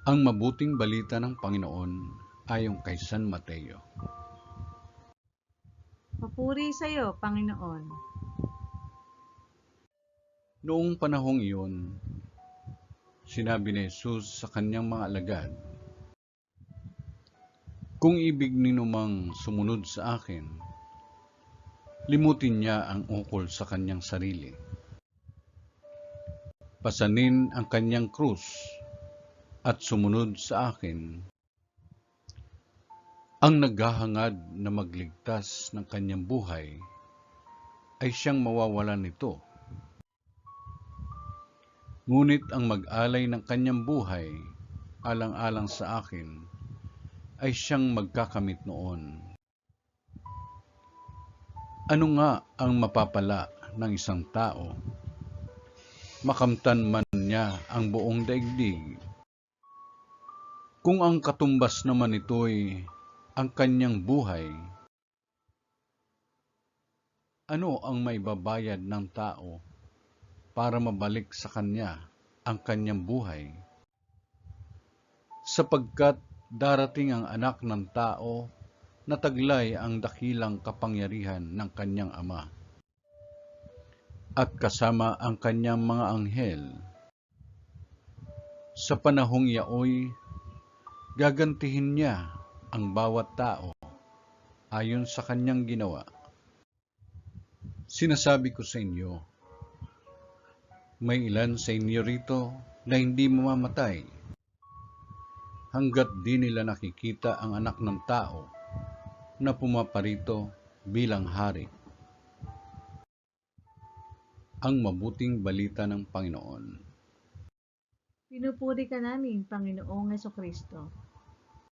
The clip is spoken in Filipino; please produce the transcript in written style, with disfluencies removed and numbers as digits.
Ang mabuting balita ng Panginoon ayon kay San Mateo. Papuri sa iyo, Panginoon. Noong panahong iyon, sinabi ni Jesus sa kanyang mga alagad, "Kung ibig ninyo mang sumunod sa akin, limutin niya ang ukol sa kanyang sarili. Pasanin ang kanyang krus at sumunod sa akin. Ang naghahangad na magligtas ng kanyang buhay ay siyang mawawalan nito. Ngunit ang mag-alay ng kanyang buhay alang-alang sa akin ay siyang magkakamit noon. Ano nga ang mapapala ng isang tao? Makamtan man niya ang buong daigdig. Kung ang katumbas naman nito'y ang kanyang buhay, ano ang maibabayad ng tao para mabalik sa kanya ang kanyang buhay? Sapagkat darating ang anak ng tao na taglay ang dakilang kapangyarihan ng kanyang ama at kasama ang kanyang mga anghel. Sa panahong yaoy, gagantihin niya ang bawat tao ayon sa kanyang ginawa. Sinasabi ko sa inyo, may ilan sa inyo rito na hindi mamamatay hanggat di nila nakikita ang anak ng tao na pumaparito bilang hari." Ang mabuting balita ng Panginoon. Pinupuri ka namin, Panginoong Hesukristo.